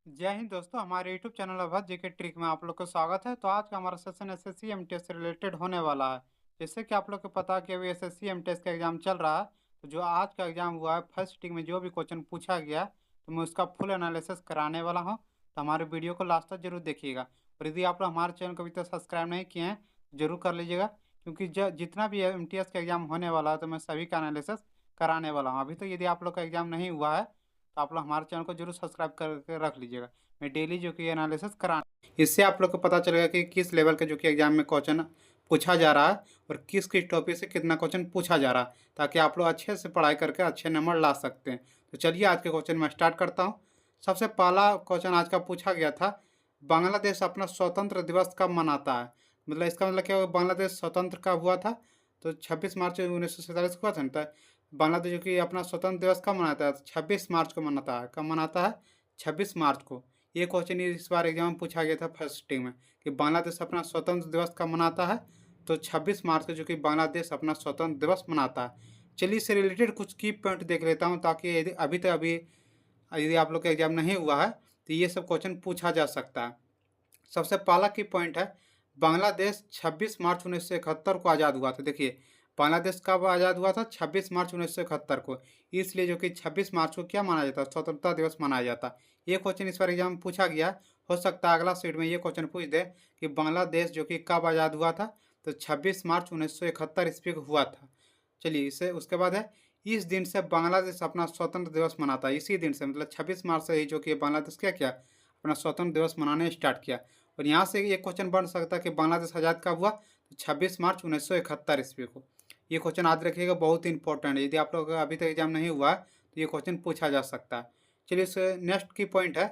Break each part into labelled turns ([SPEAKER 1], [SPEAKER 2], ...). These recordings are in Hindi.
[SPEAKER 1] जय हिंद दोस्तों, हमारे YouTube channel Awadh GK trick में आप लोग का स्वागत है। तो आज का हमारा सेशन एसएससी एमटीएस से रिलेटेड होने वाला है। जैसे कि आप लोग को पता है कि अभी एसएससी एमटीएस का एग्जाम चल रहा है। तो जो आज का एग्जाम हुआ है, फर्स्ट सिटिंग में जो भी क्वेश्चन पूछा गया, तो मैं उसका फुल एनालिसिस कराने वाला हूँ। तो हमारे वीडियो को लास्ट तक जरूर देखिएगा। और यदि आप लोग हमारे चैनल को अभी तक सब्सक्राइब नहीं किए हैं, जरूर कर लीजिएगा, क्योंकि जितना भी एमटीएस का एग्जाम होने वाला है, तो मैं सभी का एनालिसिस कराने वाला हूँ। अभी तो यदि आप लोग का एग्जाम नहीं हुआ है, तो आप लोग हमारे चैनल को जरूर सब्सक्राइब करके रख लीजिएगा। मैं डेली जो कि एनालिसिस करा, इससे आप लोग को पता चलेगा कि किस लेवल के जो कि एग्जाम में क्वेश्चन पूछा जा रहा है और किस किस टॉपिक से कितना क्वेश्चन पूछा जा रहा है, ताकि आप लोग अच्छे से पढ़ाई करके अच्छे नंबर ला सकते हैं। तो चलिए आज के क्वेश्चन में स्टार्ट करता हूँ। सबसे पहला क्वेश्चन आज का पूछा गया था, बांग्लादेश अपना स्वतंत्र दिवस कब मनाता है। मतलब इसका मतलब क्या हुआ, बांग्लादेश स्वतंत्र कब हुआ था। तो 26 मार्च 1947 को हुआ था ना। तो बांग्लादेश जो कि अपना स्वतंत्र दिवस कब मनाता है, 26 मार्च को मनाता है। कब मनाता है, 26 मार्च को। ये क्वेश्चन इस बार एग्जाम में पूछा गया था फर्स्ट सिटिंग में, कि बांग्लादेश अपना स्वतंत्र दिवस कब मनाता है। तो 26 मार्च को जो कि बांग्लादेश अपना स्वतंत्र दिवस मनाता है। चलिए इससे रिलेटेड कुछ की पॉइंट देख लेता हूँ, ताकि अभी यदि आप लोग का एग्जाम नहीं हुआ है, तो ये सब क्वेश्चन पूछा जा सकता है। सबसे पहला की पॉइंट है, बांग्लादेश 26 मार्च 1971 को आज़ाद हुआ था। देखिए, बांग्लादेश कब आज़ाद हुआ था, 26 मार्च 1971 को। इसलिए जो कि 26 मार्च को क्या माना जाता है, स्वतंत्रता दिवस मनाया जाता है। ये क्वेश्चन इस बार एग्जाम में पूछा गया। हो सकता है अगला सीट में ये क्वेश्चन पूछ दे कि बांग्लादेश जो कि कब आज़ाद हुआ था। तो 26 मार्च 1971 ईस्वी को हुआ था। चलिए, इसे उसके बाद है, इस दिन से बांग्लादेश अपना स्वतंत्र दिवस मनाता है। इसी दिन से मतलब 26 मार्च से ही जो कि बांग्लादेश क्या किया, अपना स्वतंत्र दिवस मनाने स्टार्ट किया। और यहाँ से एक क्वेश्चन बन सकता है कि बांग्लादेश आज़ाद कब हुआ, तो 26 मार्च 1971 ईस्वी को। ये क्वेश्चन याद रखिएगा, बहुत इंपॉर्टेंट है। यदि आप लोग का अभी तक एग्जाम नहीं हुआ है, तो ये क्वेश्चन पूछा जा सकता है। चलिए, इस नेक्स्ट की पॉइंट है,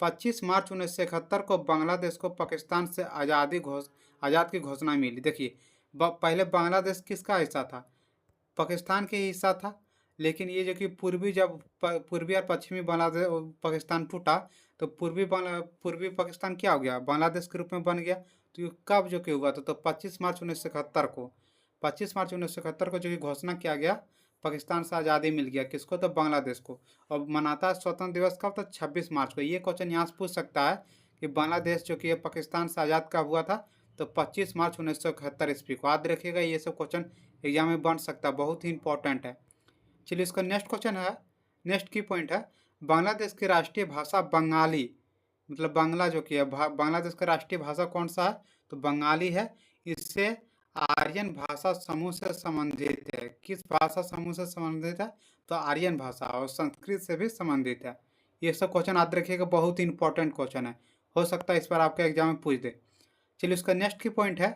[SPEAKER 1] 25 मार्च 1971 को बांग्लादेश को पाकिस्तान से आज़ाद की घोषणा मिली। देखिए, पहले बांग्लादेश किसका हिस्सा था, पाकिस्तान के हिस्सा था। लेकिन ये जो कि पूर्वी और पश्चिमी बांग्लादेश पाकिस्तान टूटा, तो पूर्वी पाकिस्तान क्या हो गया, बांग्लादेश के रूप में बन गया। तो ये कब जो कि हुआ था, तो 25 मार्च 1971 को। 25 मार्च 1971 को जो कि घोषणा किया गया, पाकिस्तान से आज़ादी मिल गया किसको, तो बांग्लादेश को। और मनाता है स्वतंत्र दिवस कब, तो 26 मार्च को। ये क्वेश्चन यहाँ से पूछ सकता है कि बांग्लादेश जो कि पाकिस्तान से आज़ाद कब हुआ था, तो 25 मार्च 1971 ईस्वी को। याद रखिएगा, ये सब क्वेश्चन एग्जाम में बन सकता है, बहुत ही इंपॉर्टेंट है। चलिए, इसका नेक्स्ट क्वेश्चन है, नेक्स्ट की पॉइंट है, बांग्लादेश की राष्ट्रीय भाषा बंगाली, मतलब बांग्ला जो कि है, बांग्लादेश का राष्ट्रीय भाषा कौन सा है, तो बंगाली है। इससे आर्यन भाषा समूह से संबंधित है। किस भाषा समूह से संबंधित है, तो आर्यन भाषा, और संस्कृत से भी संबंधित है। ये सब क्वेश्चन याद रखिएगा, बहुत ही इंपॉर्टेंट क्वेश्चन है। हो सकता है इस बार आपके एग्जाम में पूछ दे। चलिए, उसका नेक्स्ट की पॉइंट है,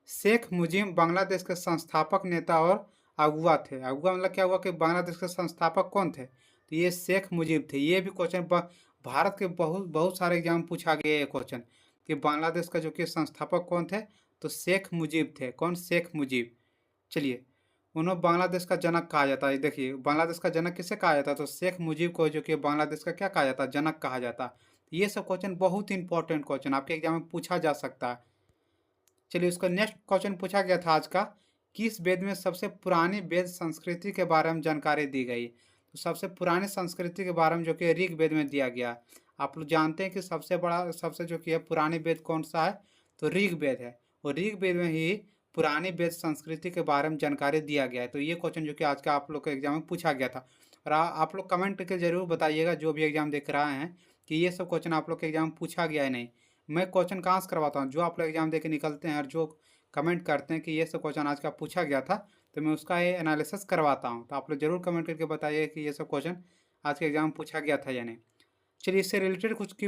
[SPEAKER 1] शेख मुजीब बांग्लादेश के संस्थापक नेता और अगुआ थे। अगुआ मतलब क्या हुआ, कि बांग्लादेश के संस्थापक कौन थे, तो ये शेख मुजीब थे। ये भी क्वेश्चन भारत के बहुत बहुत सारे एग्जाम में पूछा गया है क्वेश्चन, कि बांग्लादेश का जो कि संस्थापक कौन थे, तो शेख मुजीब थे। कौन, शेख मुजीब। चलिए, उन्होंने बांग्लादेश का जनक कहा जाता है। देखिए, बांग्लादेश का जनक किसे कहा जाता है, तो शेख मुजीब को जो कि बांग्लादेश का क्या कहा जाता है, जनक कहा जाता है। ये सब क्वेश्चन बहुत इंपॉर्टेंट क्वेश्चन आपके एग्जाम में पूछा जा सकता है। चलिए, उसका नेक्स्ट क्वेश्चन पूछा गया था आज का, किस वेद में सबसे पुरानी वेद संस्कृति के बारे में जानकारी दी गई। तो सबसे पुरानी संस्कृति के बारे में जो कि ऋग वेद में दिया गया। आप लोग जानते हैं कि सबसे बड़ा, सबसे जो कि है पुरानी वेद कौन सा है, तो ऋग वेद है। और ऋग वेद में ही पुरानी वेद संस्कृति के बारे में जानकारी दिया गया है। तो ये क्वेश्चन जो कि आज का आप लोग के एग्जाम में पूछा गया था। और आप लोग कमेंट करके जरूर बताइएगा, जो भी एग्जाम देख रहे हैं, कि ये सब क्वेश्चन आप लोग के एग्जाम में पूछा गया है नहीं। मैं क्वेश्चन कहाँ से करवाता हूँ, जो आप लोग एग्जाम दे के निकलते हैं और जो कमेंट करते हैं कि ये सब क्वेश्चन आज का पूछा गया था, तो मैं उसका ये एनालिसिस करवाता हूँ। तो आप लोग जरूर कमेंट करके बताइए कि ये सब क्वेश्चन आज के एग्जाम में पूछा गया था या नहीं। चलिए, इससे रिलेटेड कुछ की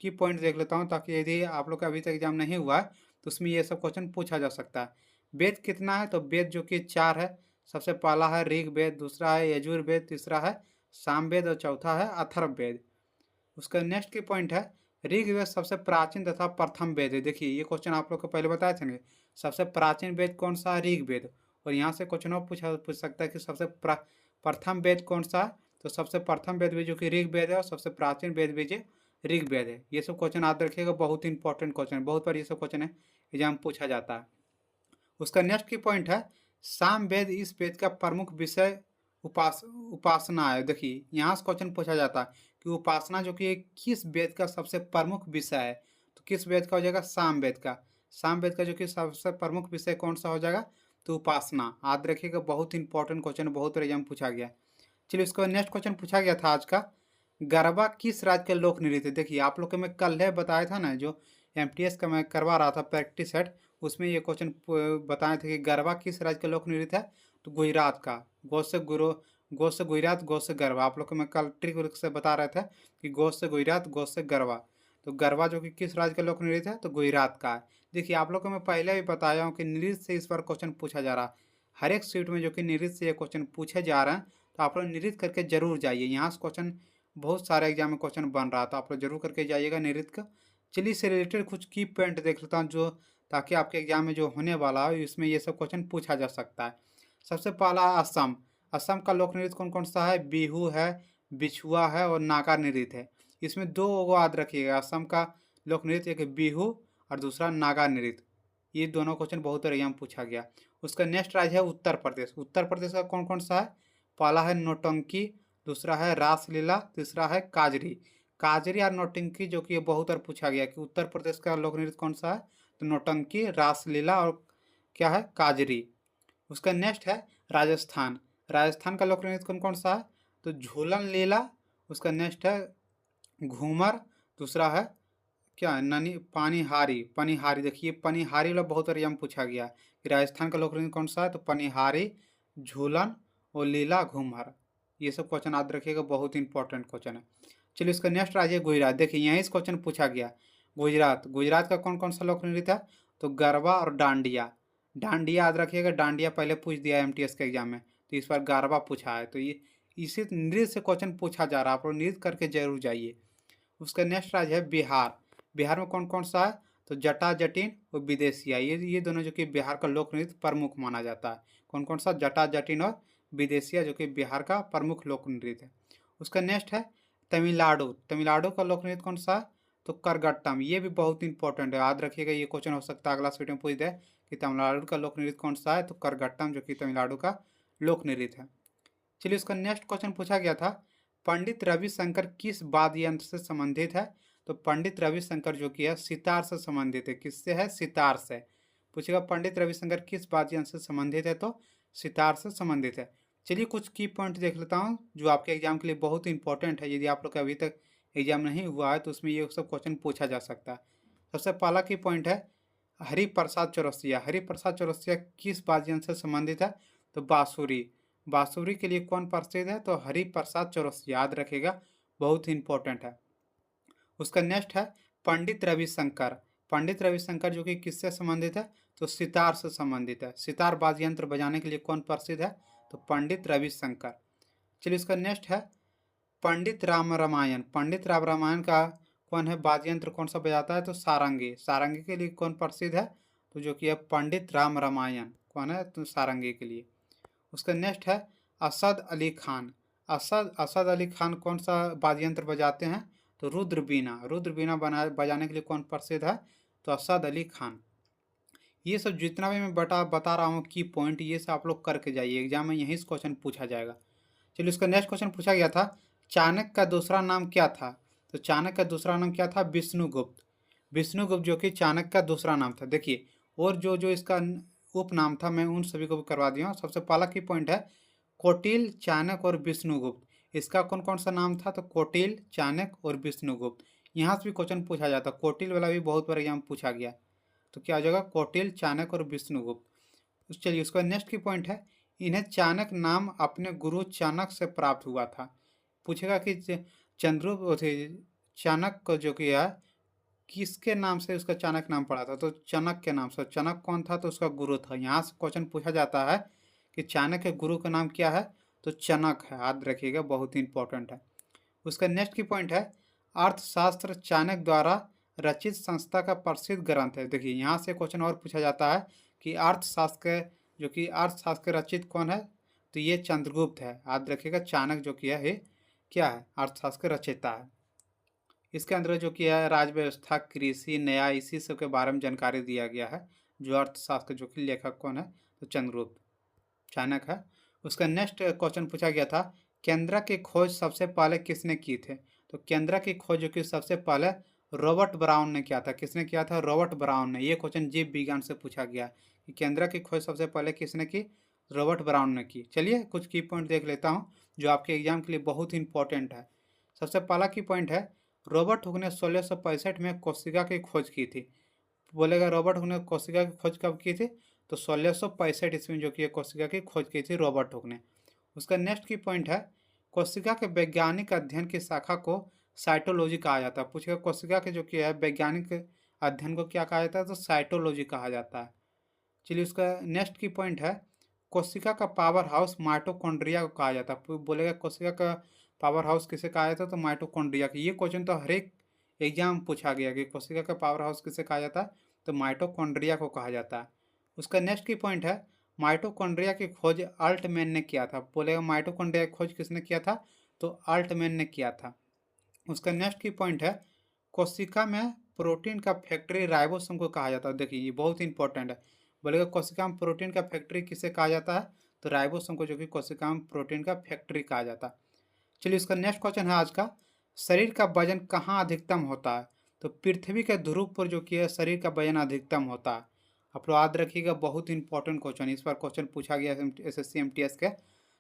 [SPEAKER 1] पॉइंट देख लेता हूँ, ताकि यदि आप लोग का अभी तक एग्जाम नहीं हुआ है, तो उसमें ये सब क्वेश्चन पूछा जा सकता है। वेद कितना है, तो वेद जो कि 4 है। सबसे पहला है ऋग वेद, दूसरा है यजुर्वेद, तीसरा है सामवेद, और चौथा है अथर्ववेद। उसका नेक्स्ट की पॉइंट है, ऋग्वेद सबसे प्राचीन तथा प्रथम वेद है। देखिए, ये क्वेश्चन आप लोग को पहले बताए थे, सबसे प्राचीन वेद कौन सा है, ऋग्वेद। और यहाँ से क्वेश्चन और पूछ सकता है कि सबसे प्रथम वेद कौन सा है, तो सबसे प्रथम वेद भी जो कि ऋग्वेद है, और सबसे प्राचीन वेद भी जो ऋग्वेद है। ये सब क्वेश्चन याद रखिएगा, बहुत इंपॉर्टेंट क्वेश्चन है, बहुत बार ये सब क्वेश्चन है एग्जाम पूछा जाता है। उसका नेक्स्ट की पॉइंट है, साम वेद इस वेद का प्रमुख विषय उपासना है। देखिए, यहाँ से क्वेश्चन पूछा जाता है कि उपासना जो कि किस वेद का सबसे प्रमुख विषय है। तो किस वेद का हो जाएगा? सामवेद का। सामवेद का जो कि सबसे प्रमुख विषय कौन सा हो जाएगा? तो उपासना। याद रखिएगा, बहुत इंपॉर्टेंट क्वेश्चन, बहुत बार एग्जाम में पूछा गया। चलिए इसको नेक्स्ट क्वेश्चन पूछा गया था आज का, गरबा किस राज्य का लोक नृत्य है? देखिए आप लोग को मैं कल है बताया था ना, जो एमटीएस का मैं करवा रहा था प्रैक्टिस सेट, उसमें ये क्वेश्चन बताए थे कि गरबा किस राज्य का लोक नृत्य है? तो गुजरात का। गो से गुरु, गो से गुजरात, गो से गरबा। आप लोग को मैं कल ट्रिक वर्क से बता रहे थे कि गो से गुजरात, गो से गरबा। तो गरबा जो कि किस राज्य का लोक नृत्य है? तो गुजरात का है। देखिए आप लोग को मैं पहले भी बताया हूँ कि नृत्य से इस बार क्वेश्चन पूछा जा रहा है। हर एक सीट में जो कि नृत्य से ये क्वेश्चन पूछे जा रहे हैं, तो आप लोग नृत्य करके जरूर जाइए। यहाँ से क्वेश्चन बहुत सारे एग्जाम में क्वेश्चन बन रहा था, आप लोग जरूर करके जाइएगा नृत्य का। चलिए इससे रिलेटेड कुछ की पॉइंट देख लेता हूँ, जो ताकि आपके एग्जाम में जो होने वाला है इसमें ये सब क्वेश्चन पूछा जा सकता है। सबसे पहला असम। असम का लोक नृत्य कौन कौन सा है? बिहू है, बिछुआ है और नागा नृत्य है। इसमें दो को याद रखिएगा, असम का लोक नृत्य एक बिहू और दूसरा नागा नृत्य। ये दोनों क्वेश्चन बहुत बार एग्जाम में पूछा गया। उसका नेक्स्ट राज्य है उत्तर प्रदेश। उत्तर प्रदेश का कौन कौन सा है? पहला है नौटंकी, दूसरा है रासलीला, तीसरा है काजरी। काजरी और नौटंकी जो कि बहुत बार पूछा गया कि उत्तर प्रदेश का लोक नृत्य कौन सा है? तो नौटंकी, रासलीला और क्या है? काजरी। उसका नेक्स्ट है राजस्थान। राजस्थान का लोक नृत्य कौन कौन सा है? तो झूलन लीला। उसका नेक्स्ट है घूमर, दूसरा है क्या? ननी पानीहारी। पनिहारी, देखिए पनिहारी वाला बहुत बार एग्जाम पूछा गया कि राजस्थान का लोक नृत्य कौन सा है? तो पनिहारी, झूलन और लीला, घूमर। ये सब क्वेश्चन याद रखिएगा, बहुत इंपॉर्टेंट क्वेश्चन है। चलिए इसका नेक्स्ट राज्य है गुजरात। देखिए यहीं से क्वेश्चन पूछा गया। गुजरात, गुजरात का कौन कौन सा लोक नृत्य है? तो गरबा और डांडिया। डांडिया याद रखिएगा, डांडिया पहले पूछ दिया एमटीएस के एग्जाम में, तो इस बार गरबा पूछा है। तो ये इसी नृत्य से क्वेश्चन पूछा जा रहा है, आप लोग नृत्य करके जरूर जाइए। उसका नेक्स्ट राज्य है बिहार। बिहार में कौन कौन सा है? तो जटा जटिन और विदेशिया। ये दोनों जो कि बिहार का लोक नृत्य प्रमुख माना जाता है। कौन कौन सा? जटा जटिन और विदेशिया, जो कि बिहार का प्रमुख लोक नृत्य है। उसका नेक्स्ट है तमिलनाडु। तमिलनाडु का लोक नृत्य कौन सा है? तो करगट्टम। ये भी बहुत इंपॉर्टेंट है, याद रखिएगा, ये क्वेश्चन हो सकता है अगला सीट में पूछ दे कि तमिलनाडु का लोक नृत्य कौन सा है? तो करगट्टम, जो कि तमिलनाडु का लोक नृत्य है। चलिए उसका नेक्स्ट क्वेश्चन पूछा गया था, पंडित रविशंकर किस वाद्य यंत्र से संबंधित है? तो पंडित रविशंकर जो कि है सितार से संबंधित है। किससे है? सितार से। पूछेगा पंडित रविशंकर किस वाद्य यंत्र से संबंधित है? तो सितार से संबंधित है। चलिए कुछ की पॉइंट देख लेता हूँ जो आपके एग्जाम के लिए बहुत इंपॉर्टेंट है। यदि आप लोग का अभी तक एग्जाम नहीं हुआ है तो उसमें ये सब क्वेश्चन पूछा जा सकता है। सबसे पहला की पॉइंट है हरिप्रसाद चौरसिया। हरिप्रसाद चौरसिया किस वाद्य यंत्र से संबंधित है? तो बांसुरी। बांसुरी के लिए कौन प्रसिद्ध है? तो हरिप्रसाद चौरसिया, याद रखेगा, बहुत इंपॉर्टेंट है। उसका नेक्स्ट है पंडित रविशंकर। पंडित रविशंकर जो कि किससे संबंधित है? तो सितार से संबंधित है। सितार वाद्य यंत्र बजाने के लिए कौन प्रसिद्ध है? तो पंडित रविशंकर। चलिए इसका नेक्स्ट है पंडित राम रामायण। पंडित राम रामायण का कौन है वाद्य यंत्र, कौन सा बजाता है? तो सारंगी। सारंगी के लिए कौन प्रसिद्ध है? तो जो कि है पंडित राम रामायण। कौन है? तो सारंगी के लिए। उसका नेक्स्ट है असद अली खान। असद अली खान कौन सा वाद्य यंत्र बजाते हैं? तो रुद्र बीना। रुद्र बीना बजाने के लिए कौन प्रसिद्ध है? तो असद अली खान। ये सब जितना भी मैं बता रहा हूँ की पॉइंट, ये सब आप लोग करके जाइए, एग्जाम में यहीं से क्वेश्चन पूछा जाएगा। चलिए उसका नेक्स्ट क्वेश्चन पूछा गया था, चाणक्य का दूसरा नाम क्या था? तो चाणक्य का दूसरा नाम क्या था? विष्णुगुप्त। विष्णुगुप्त जो कि चाणक्य का दूसरा नाम था। देखिए और जो जो इसका उपनाम था मैं उन सभी को भी करवा दिया हूँ। सबसे पहला की पॉइंट है कौटिल्य, चाणक्य और विष्णुगुप्त। इसका कौन कौन सा नाम था? तो कौटिल्य, चाणक्य और विष्णुगुप्त। यहाँ से भी क्वेश्चन पूछा जाता, कौटिल्य वाला भी बहुत बार यहाँ पूछा गया। तो क्या हो जाएगा? कौटिल्य, चाणक्य और विष्णुगुप्त। चलिए उसका नेक्स्ट की पॉइंट है इन्हें चाणक्य नाम अपने गुरु चाणक्य से प्राप्त हुआ था। पूछेगा कि चंद्रगुप्त चाणक्य जो कि है किसके नाम से उसका चाणक्य नाम पड़ा था? तो चाणक्य के नाम से। चाणक्य कौन था? तो उसका गुरु था। यहाँ से क्वेश्चन पूछा जाता है कि चाणक्य के गुरु का नाम क्या है? तो चनक है, याद रखिएगा, बहुत इंपॉर्टेंट है। उसका नेक्स्ट की पॉइंट है अर्थशास्त्र चाणक्य द्वारा रचित संस्था का प्रसिद्ध ग्रंथ है। देखिए यहाँ से क्वेश्चन और पूछा जाता है कि अर्थशास्त्र जो कि अर्थशास्त्र रचित कौन है? तो ये चंद्रगुप्त है, याद रखिएगा। चाणक्य जो किया है क्या है? अर्थशास्त्र का रचयिता है। इसके अंदर जो किया है राज व्यवस्था, कृषि, न्याय, इसी सब के बारे में जानकारी दिया गया है। जो अर्थशास्त्र जो कि लेखक कौन है? तो चंद्रगुप्त, चाणक्य है। उसका नेक्स्ट क्वेश्चन पूछा गया था केंद्र की खोज सबसे पहले किसने की थे? तो केंद्र की खोज जो कि सबसे पहले रॉबर्ट ब्राउन ने किया था। किसने किया था? रॉबर्ट ब्राउन ने। ये क्वेश्चन जीव विज्ञान से पूछा गया कि केंद्र की खोज सबसे पहले किसने की? रॉबर्ट ब्राउन ने की। चलिए कुछ की पॉइंट देख लेता हूँ जो आपके एग्जाम के लिए बहुत ही इंपॉर्टेंट है। सबसे पहला की पॉइंट है, रॉबर्ट हुक ने 1665 में कोशिका की खोज की थी। बोलेगा रॉबर्ट हुक ने कोशिका की खोज कब की थी? तो 1665 ईस्वी में जो कि कोशिका की खोज की थी रॉबर्ट हुक ने। उसका नेक्स्ट की पॉइंट है, कोशिका के वैज्ञानिक अध्ययन की शाखा को साइटोलॉजी कहा जाता है। पूछेगा कोशिका के जो कि है वैज्ञानिक अध्ययन को क्या कहा जाता है? तो साइटोलॉजी कहा जाता है। चलिए उसका नेक्स्ट की पॉइंट है, कोशिका का पावर हाउस माइटोकॉन्ड्रिया को कहा जाता है। बोलेगा कोशिका का पावर हाउस किसे कहा जाता है? तो माइटोकॉन्ड्रिया की। ये क्वेश्चन तो हर एक एग्जाम पूछा गया कि कोशिका का पावर हाउस किसे कहा जाता है? तो माइटोकॉन्ड्रिया को कहा जाता है। उसका नेक्स्ट की पॉइंट है, माइटोकॉन्ड्रिया की खोज अल्टमैन ने किया था। बोलेगा माइटोकॉन्ड्रिया की खोज किसने किया था? तो अल्टमैन ने किया था। उसका नेक्स्ट की पॉइंट है, कोशिका में प्रोटीन का फैक्ट्री राइबोसोम को कहा जाता है। देखिए ये बहुत ही इंपॉर्टेंट है। बोलेगा कोशिका में प्रोटीन का फैक्ट्री किसे कहा जाता है? तो राइबोसोम को जो कि कोशिका में प्रोटीन का फैक्ट्री कहा जाता है। चलिए इसका नेक्स्ट क्वेश्चन है आज का, शरीर का वजन कहाँ अधिकतम होता है? तो पृथ्वी के ध्रुव पर जो कि है शरीर का वजन अधिकतम होता है। आप लोग याद रखिएगा, बहुत इंपॉर्टेंट क्वेश्चन, इस बार क्वेश्चन पूछा गया SSC MTS के।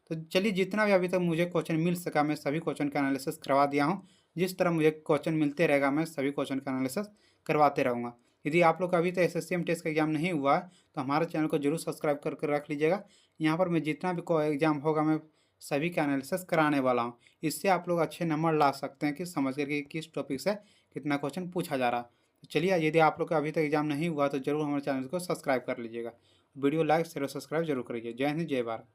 [SPEAKER 1] तो चलिए जितना भी अभी तक मुझे क्वेश्चन मिल सका मैं सभी क्वेश्चन का एनालिसिस करवा दिया हूँ। जिस तरह मुझे क्वेश्चन मिलते रहेगा मैं सभी क्वेश्चन का एनालिसिस करवाते रहूँगा। यदि आप लोग का अभी तक SSC MTS का एग्जाम नहीं हुआ है तो हमारे चैनल को जरूर सब्सक्राइब करके रख लीजिएगा। यहाँ पर मैं जितना भी एग्जाम होगा मैं सभी का एनालिसिस कराने वाला हूँ। इससे आप लोग अच्छे नंबर ला सकते हैं कि समझ करके किस टॉपिक से कितना क्वेश्चन पूछा जा रहा है। तो चलिए यदि आप लोग का अभी तक एग्जाम नहीं हुआ तो जरूर हमारे चैनल को सब्सक्राइब कर लीजिएगा। वीडियो लाइक शेयर और सब्सक्राइब जरूर करिए। जय हिंद जय भारत।